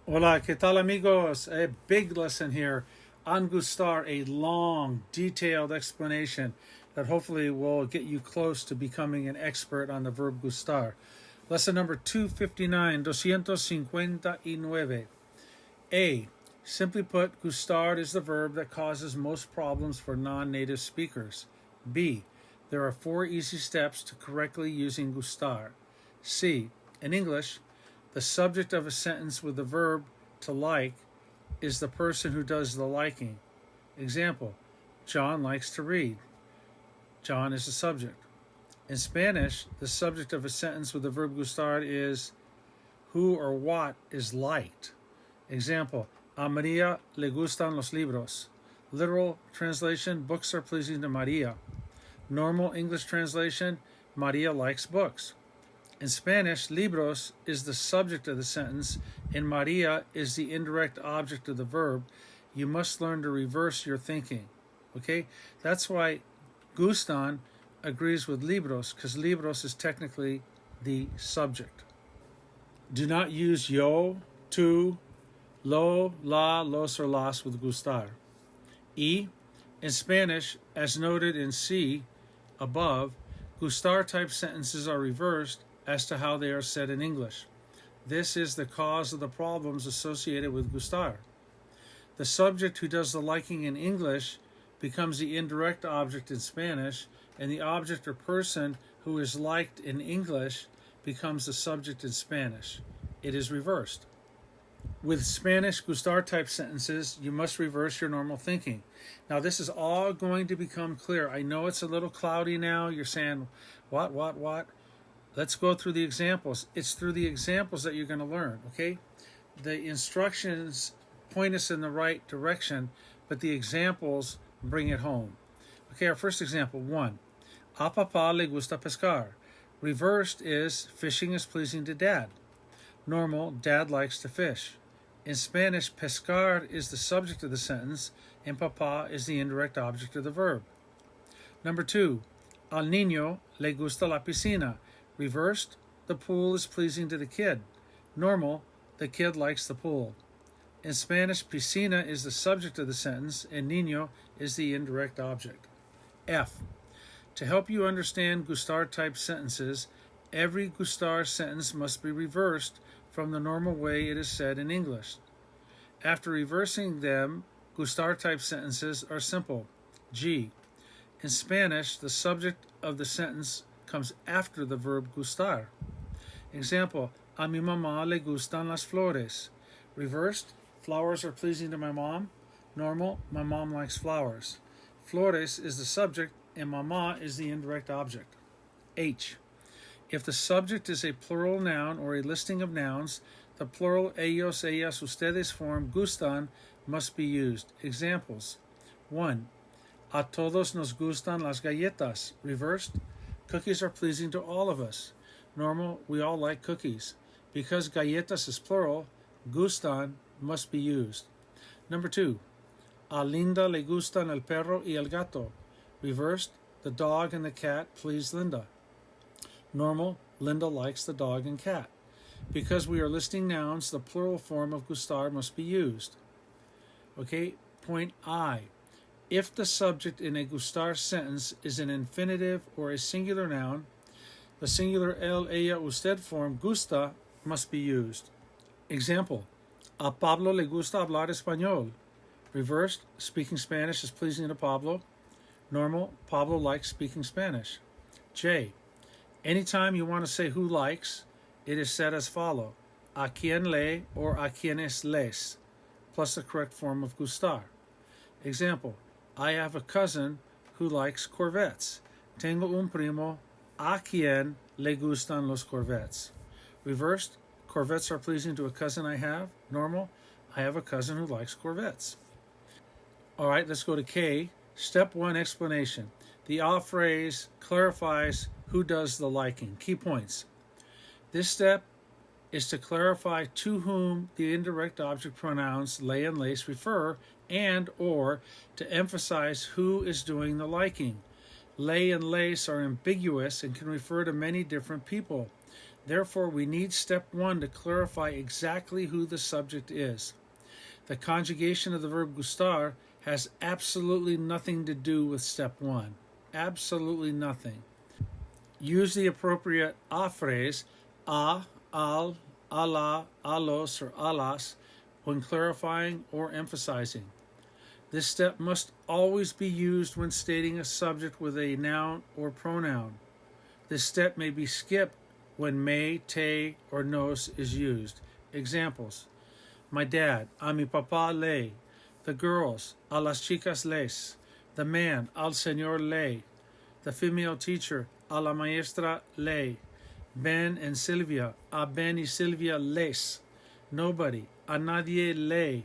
Hola, ¿qué tal amigos? A big lesson here on Gustar, a long, detailed explanation that hopefully will get you close to becoming an expert on the verb gustar. Lesson number 259, 259. A. Simply put, gustar is the verb that causes most problems for non-native speakers. B. There are 4 easy steps to correctly using gustar. C. In English, the subject of a sentence with the verb to like is the person who does the liking. Example, John likes to read. John is the subject. In Spanish, the subject of a sentence with the verb gustar is who or what is liked. Example, a María le gustan los libros. Literal translation, books are pleasing to María. Normal English translation, María likes books. In Spanish, libros is the subject of the sentence and Maria is the indirect object of the verb. You must learn to reverse your thinking. Okay? That's why gustan agrees with libros, because libros is technically the subject. Do not use yo, tu, lo, la, los, or las with gustar. E. In Spanish, as noted in C above, gustar type sentences are reversed as to how they are said in English. This is the cause of the problems associated with gustar. The subject who does the liking in English becomes the indirect object in Spanish, and the object or person who is liked in English becomes the subject in Spanish. It is reversed. With Spanish gustar type sentences, you must reverse your normal thinking. Now, this is all going to become clear. I know it's a little cloudy now. You're saying, what? Let's go through the examples. It's through the examples that you're going to learn, okay? The instructions point us in the right direction, but the examples bring it home. Okay, our first example, 1. A papá le gusta pescar. Reversed is fishing is pleasing to dad. Normal, dad likes to fish. In Spanish, pescar is the subject of the sentence, and papá is the indirect object of the verb. Number 2. Al niño le gusta la piscina. Reversed, the pool is pleasing to the kid. Normal, the kid likes the pool. In Spanish, piscina is the subject of the sentence, and niño is the indirect object. F. To help you understand gustar-type sentences, every gustar sentence must be reversed from the normal way it is said in English. After reversing them, gustar-type sentences are simple. G. In Spanish, the subject of the sentence comes after the verb gustar. Example, a mi mamá le gustan las flores. Reversed, flowers are pleasing to my mom. Normal, my mom likes flowers. Flores is the subject and mamá is the indirect object. H. If the subject is a plural noun or a listing of nouns, the plural ellos, ellas, ustedes form gustan must be used. Examples. 1. A todos nos gustan las galletas. Reversed, cookies are pleasing to all of us. Normal, we all like cookies. Because galletas is plural, gustan must be used. Number 2. A Linda le gustan el perro y el gato. Reversed, the dog and the cat please Linda. Normal, Linda likes the dog and cat. Because we are listing nouns, the plural form of gustar must be used. Okay, point I. If the subject in a gustar sentence is an infinitive or a singular noun, the singular él, ella, usted form gusta must be used. Example, a Pablo le gusta hablar español. Reversed, speaking Spanish is pleasing to Pablo. Normal, Pablo likes speaking Spanish. J. Anytime you want to say who likes, it is said as follow, a quien le or a quienes les, plus the correct form of gustar. Example, I have a cousin who likes Corvettes. Tengo un primo a quien le gustan los Corvettes. Reversed, Corvettes are pleasing to a cousin I have. Normal, I have a cousin who likes Corvettes. All right, let's go to K. Step 1 explanation. The a phrase clarifies who does the liking. Key points. This step is to clarify to whom the indirect object pronouns le and les refer, and or to emphasize who is doing the liking. Le and les are ambiguous and can refer to many different people. Therefore, we need step 1 to clarify exactly who the subject is. The conjugation of the verb gustar has absolutely nothing to do with step 1. Absolutely nothing. Use the appropriate a phrase, a, al, ala, alos, or alas, when clarifying or emphasizing. This step must always be used when stating a subject with a noun or pronoun. This step may be skipped when me, te, or nos is used. Examples: my dad, a mi papá le. The girls, a las chicas les. The man, al señor le. The female teacher, a la maestra le. Ben and Sylvia, a Ben y Sylvia les. Nobody, a nadie le.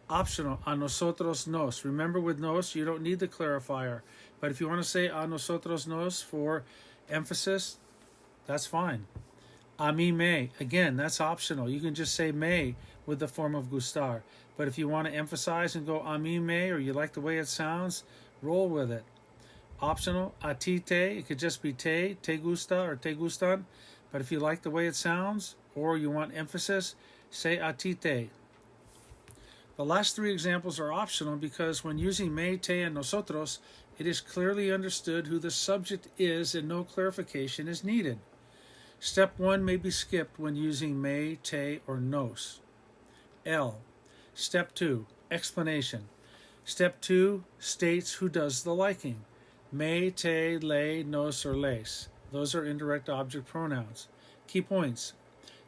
Optional, a nosotros nos. Remember, with nos, you don't need the clarifier. But if you want to say a nosotros nos for emphasis, that's fine. A mí me, again, that's optional. You can just say me with the form of gustar. But if you want to emphasize and go a mí me, or you like the way it sounds, roll with it. Optional, a ti te, it could just be te gusta or te gustan. But if you like the way it sounds, or you want emphasis, say a ti te. The last 3 examples are optional because when using me, te, and nosotros, it is clearly understood who the subject is and no clarification is needed. Step 1 may be skipped when using me, te, or nos. L. Step 2, explanation. Step 2 states who does the liking. Me, te, le, nos, or les. Those are indirect object pronouns. Key points.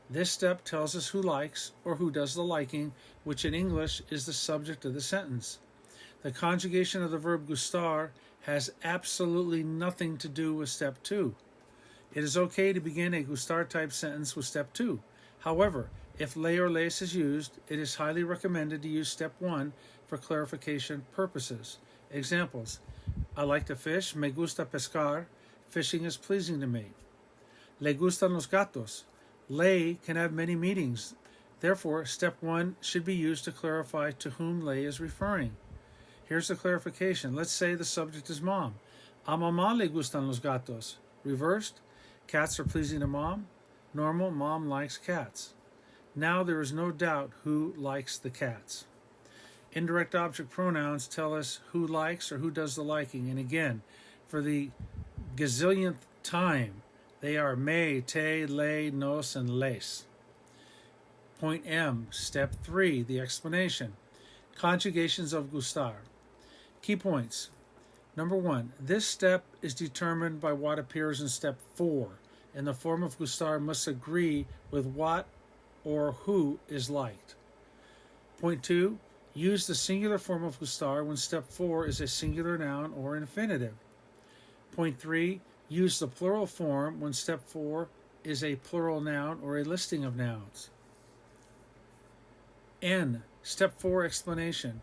This step tells us who likes or who does the liking, which in English is the subject of the sentence. The conjugation of the verb gustar has absolutely nothing to do with step 2. It is okay to begin a gustar type sentence with step 2. However, if le or les is used, it is highly recommended to use step 1 for clarification purposes. Examples: I like to fish, me gusta pescar, fishing is pleasing to me. Le gustan los gatos. Le can have many meanings. Therefore, step 1 should be used to clarify to whom le is referring. Here's the clarification. Let's say the subject is mom. A mamá le gustan los gatos. Reversed, cats are pleasing to mom. Normal, mom likes cats. Now there is no doubt who likes the cats. Indirect object pronouns tell us who likes or who does the liking. And again, for the gazillionth time, they are me, te, le, nos, and les. Point M, step 3, the explanation. Conjugations of gustar. Key points. Number 1, this step is determined by what appears in step 4, and the form of gustar must agree with what or who is liked. Point 2, use the singular form of gustar when step 4 is a singular noun or infinitive. Point 3, use the plural form when step 4 is a plural noun or a listing of nouns. N, step 4 explanation.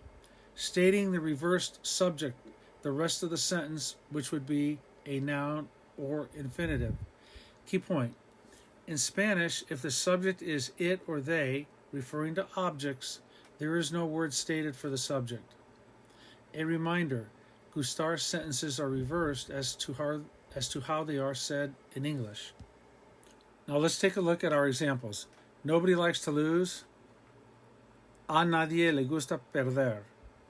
Stating the reversed subject, the rest of the sentence, which would be a noun or infinitive. Key point. In Spanish, if the subject is it or they, referring to objects, there is no word stated for the subject. A reminder, gustar sentences are reversed as to how they are said in English. Now let's take a look at our examples. Nobody likes to lose. A nadie le gusta perder.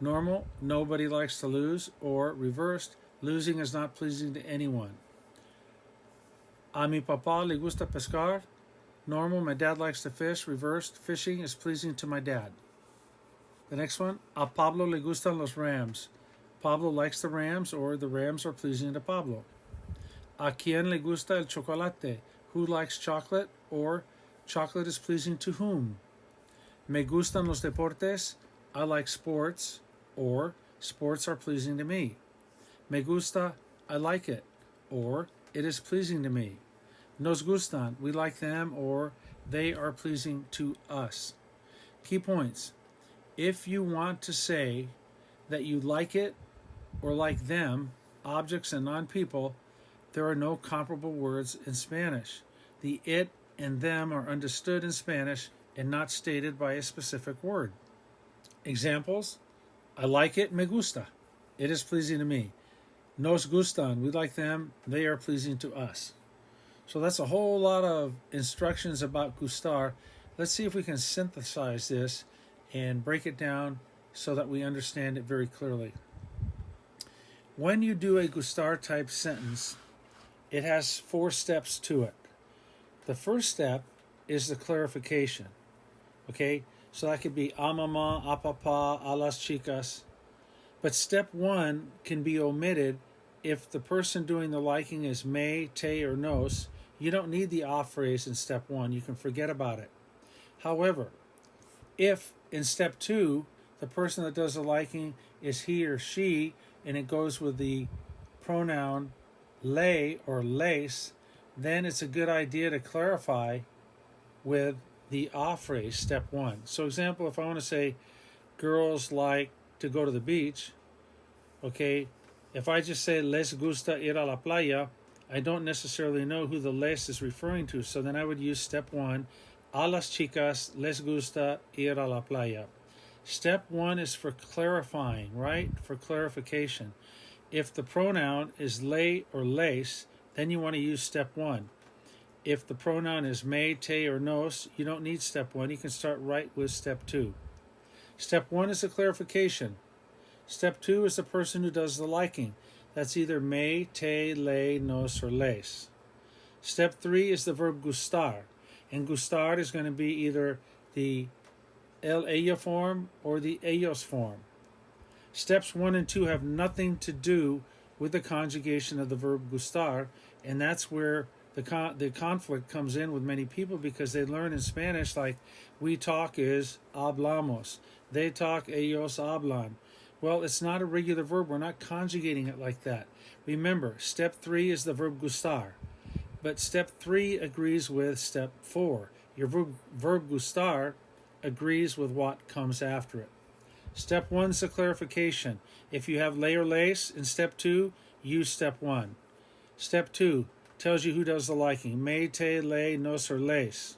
Normal, nobody likes to lose, or reversed, losing is not pleasing to anyone. A mi papá le gusta pescar. Normal, my dad likes to fish. Reversed, fishing is pleasing to my dad. The next one, a Pablo le gustan los rams. Pablo likes the rams, or the rams are pleasing to Pablo. A quien le gusta el chocolate. Who likes chocolate, or chocolate is pleasing to whom? Me gustan los deportes. I like sports, or sports are pleasing to me. Me gusta, I like it, or it is pleasing to me. Nos gustan, we like them, or they are pleasing to us. Key points. If you want to say that you like it or like them, objects and non-people, there are no comparable words in Spanish. The it and them are understood in Spanish and not stated by a specific word. Examples: I like it, me gusta. It is pleasing to me. Nos gustan, we like them, they are pleasing to us. So that's a whole lot of instructions about Gustar. Let's see if we can synthesize this and break it down so that we understand it very clearly. When you do a Gustar type sentence, it has 4 steps to it. The first step is the clarification. Okay, so that could be a mamá, a papá, a las chicas. But step 1 can be omitted if the person doing the liking is me, te, or nos. You don't need the a phrase in step 1. You can forget about it. However, if in step 2, the person that does the liking is he or she, and it goes with the pronoun le or les, then it's a good idea to clarify with the a phrase, step 1. So example, if I want to say girls like to go to the beach, okay, if I just say les gusta ir a la playa, I don't necessarily know who the les is referring to, so then I would use step 1, a las chicas les gusta ir a la playa. Step 1 is for clarifying, right? For clarification. If the pronoun is le or les, then you want to use step 1. If the pronoun is me, te, or nos, you don't need step 1. You can start right with step 2. Step 1 is a clarification. Step 2 is the person who does the liking. That's either me, te, le, nos, or les. Step 3 is the verb gustar. And gustar is going to be either the el ella form or the ellos form. Steps 1 and 2 have nothing to do with the conjugation of the verb gustar, and that's where the conflict comes in with many people, because they learn in Spanish like we talk is hablamos, they talk ellos hablan. Well, it's not a regular verb. We're not conjugating it like that. Remember, step 3 is the verb gustar, but step 3 agrees with step 4. Your verb gustar agrees with what comes after it. Step 1 is a clarification. If you have le or les in step 2, use step 1. Step 2 tells you who does the liking. Me, te, le, nos, or les.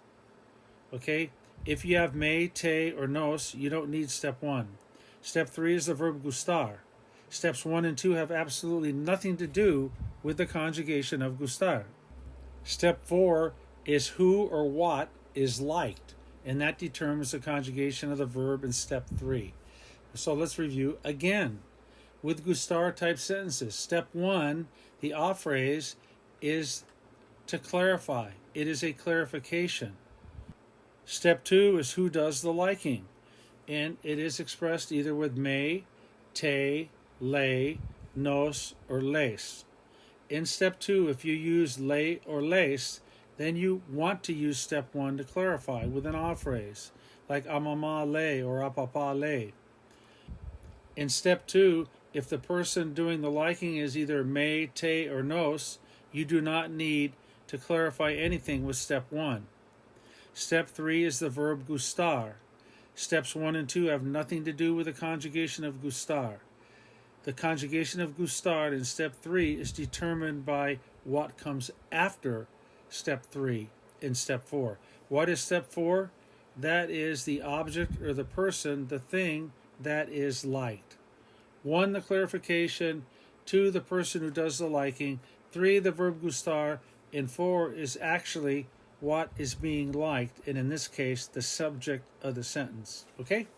Okay? If you have me, te, or nos, you don't need step 1. Step 3 is the verb gustar. Steps 1 and 2 have absolutely nothing to do with the conjugation of gustar. Step 4 is who or what is liked, and that determines the conjugation of the verb in step 3. So let's review again. With gustar type sentences, step 1, the a phrase, is to clarify. It is a clarification. Step 2 is who does the liking, and it is expressed either with me, te, le, nos, or les. In step 2, if you use le or les, then you want to use step 1 to clarify with an a phrase, like a mamá le or a papá le. In step 2, if the person doing the liking is either me, te, or nos, you do not need to clarify anything with step 1. Step 3 is the verb gustar. Steps 1 and 2 have nothing to do with the conjugation of gustar. The conjugation of gustar in step 3 is determined by what comes after step 3 in step 4. What is step 4? That is the object or the person, the thing that is liked. 1, the clarification. 2, the person who does the liking. 3, the verb gustar. And 4 is actually what is being liked, and in this case, the subject of the sentence. Okay?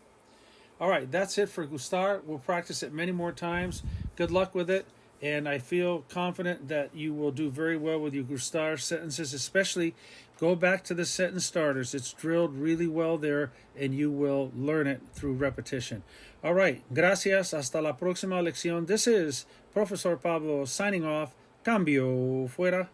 All right, that's it for Gustar. We'll practice it many more times. Good luck with it, and I feel confident that you will do very well with your Gustar sentences, especially go back to the sentence starters. It's drilled really well there, and you will learn it through repetition. All right, gracias. Hasta la próxima lección. This is Profesor Pablo signing off. Cambio fuera.